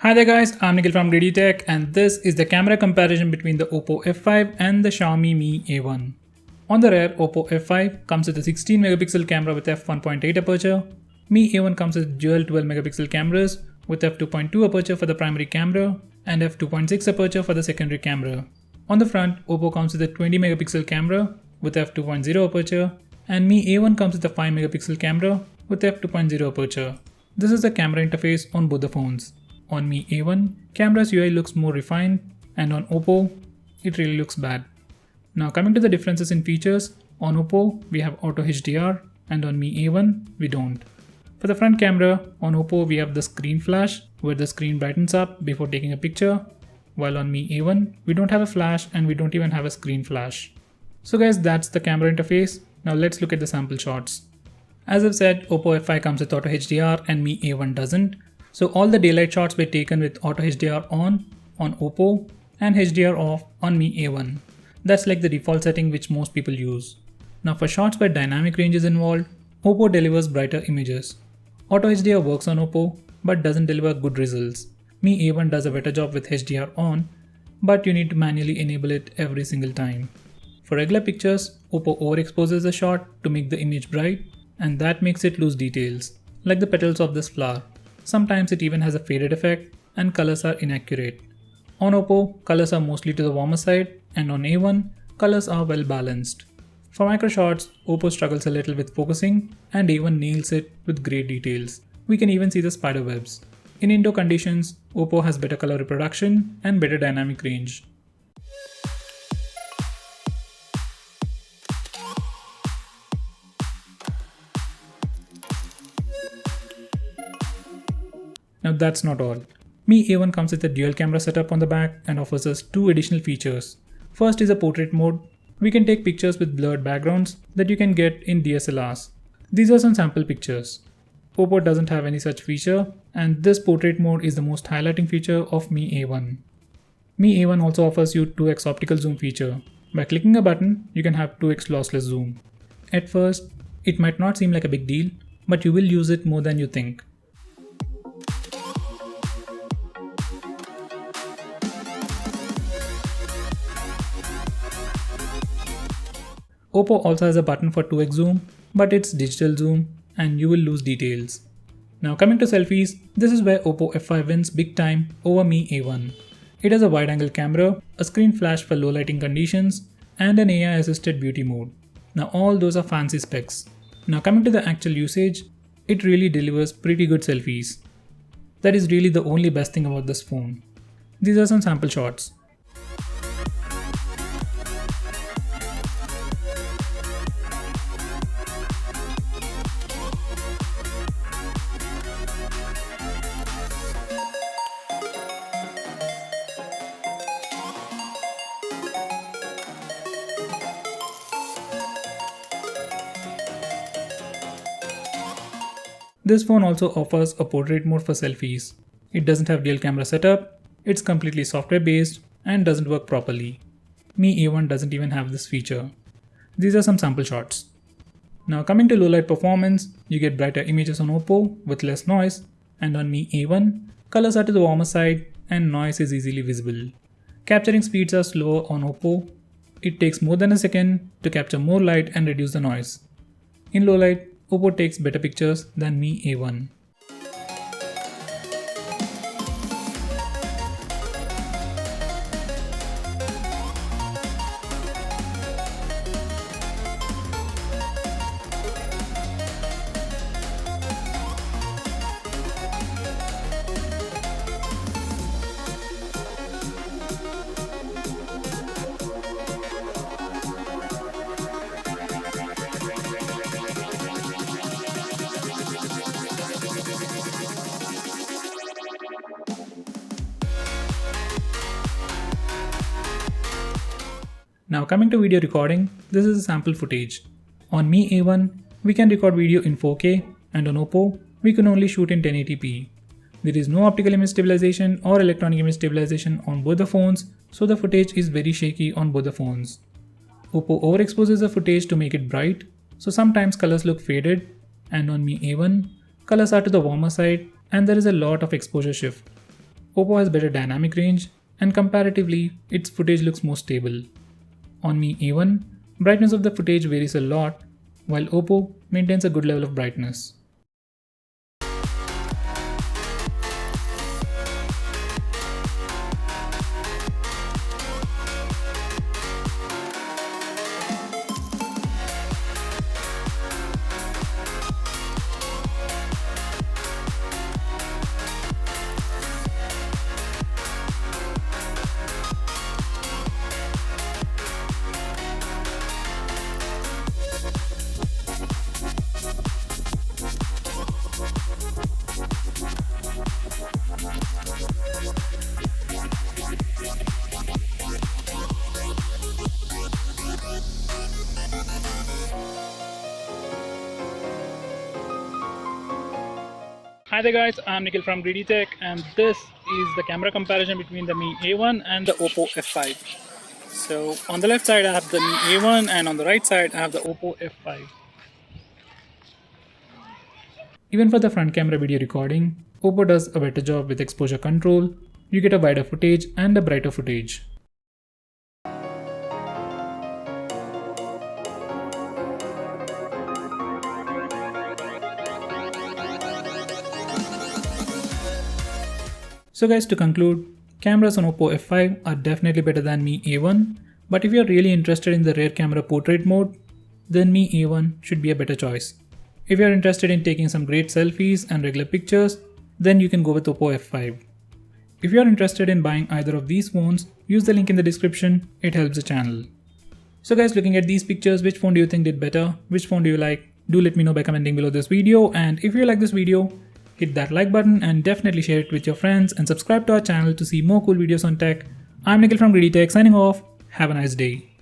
Hi there guys, I'm Nikhil from Greedy Tech and this is the camera comparison between the Oppo F5 and the Xiaomi Mi A1. On the rear, Oppo F5 comes with a 16 megapixel camera with f1.8 aperture. Mi A1 comes with dual 12 megapixel cameras with f2.2 aperture for the primary camera and f2.6 aperture for the secondary camera. On the front, Oppo comes with a 20 megapixel camera with f2.0 aperture and Mi A1 comes with a 5 megapixel camera with f2.0 aperture. This is the camera interface on both the phones. On Mi A1, camera's UI looks more refined and on Oppo, it really looks bad. Now coming to the differences in features, on Oppo we have Auto HDR and on Mi A1 we don't. For the front camera, on Oppo we have the screen flash where the screen brightens up before taking a picture, while on Mi A1 we don't have a flash and we don't even have a screen flash. So guys, that's the camera interface. Now let's look at the sample shots. As I've said, Oppo F5 comes with Auto HDR and Mi A1 doesn't. So all the daylight shots were taken with Auto HDR on Oppo and HDR off on Mi A1. That's like the default setting which most people use. Now for shots where dynamic range is involved, Oppo delivers brighter images. Auto HDR works on Oppo but doesn't deliver good results. Mi A1 does a better job with HDR on, but you need to manually enable it every single time. For regular pictures, Oppo overexposes the shot to make the image bright, and that makes it lose details, like the petals of this flower. Sometimes it even has a faded effect and colors are inaccurate. On Oppo, colors are mostly to the warmer side and on A1, colors are well balanced. For micro shots, Oppo struggles a little with focusing and A1 nails it with great details. We can even see the spider webs. In indoor conditions, Oppo has better color reproduction and better dynamic range. Now that's not all. Mi A1 comes with a dual camera setup on the back and offers us two additional features. First is a portrait mode. We can take pictures with blurred backgrounds that you can get in DSLRs. These are some sample pictures. Oppo doesn't have any such feature, and this portrait mode is the most highlighting feature of Mi A1. Mi A1 also offers you 2x optical zoom feature. By clicking a button, you can have 2x lossless zoom. At first, it might not seem like a big deal, but you will use it more than you think. Oppo also has a button for 2x zoom, but it's digital zoom and you will lose details. Now coming to selfies, this is where Oppo F5 wins big time over Mi A1. It has a wide angle camera, a screen flash for low lighting conditions, and an AI assisted beauty mode. Now all those are fancy specs. Now coming to the actual usage, it really delivers pretty good selfies. That is really the only best thing about this phone. These are some sample shots. This phone also offers a portrait mode for selfies. It doesn't have dual camera setup, it's completely software based and doesn't work properly. Mi A1 doesn't even have this feature. These are some sample shots. Now coming to low light performance, you get brighter images on Oppo with less noise, and on Mi A1, colors are to the warmer side and noise is easily visible. Capturing speeds are slower on Oppo. It takes more than a second to capture more light and reduce the noise. In low light, Oppo takes better pictures than Mi A1. Now coming to video recording, this is a sample footage. On Mi A1, we can record video in 4K and on Oppo, we can only shoot in 1080p. There is no optical image stabilization or electronic image stabilization on both the phones, so the footage is very shaky on both the phones. Oppo overexposes the footage to make it bright, so sometimes colors look faded, and on Mi A1, colors are to the warmer side and there is a lot of exposure shift. Oppo has better dynamic range and comparatively, its footage looks more stable. On Mi A1, brightness of the footage varies a lot, while Oppo maintains a good level of brightness. Hi there guys, I'm Nikhil from Greedy Tech and this is the camera comparison between the Mi A1 and the Oppo F5. So on the left side I have the Mi A1 and on the right side I have the Oppo F5. Even for the front camera video recording, Oppo does a better job with exposure control. You get a wider footage and a brighter footage. So guys, to conclude, cameras on Oppo F5 are definitely better than Mi A1, but if you are really interested in the rear camera portrait mode, then Mi A1 should be a better choice. If you are interested in taking some great selfies and regular pictures, then you can go with Oppo F5. If you are interested in buying either of these phones, use the link in the description, it helps the channel. So guys, looking at these pictures, which phone do you think did better? Which phone do you like? Do let me know by commenting below this video, and if you like this video, hit that like button and definitely share it with your friends and subscribe to our channel to see more cool videos on tech. I'm Nikhil from Greedy Tech signing off. Have a nice day.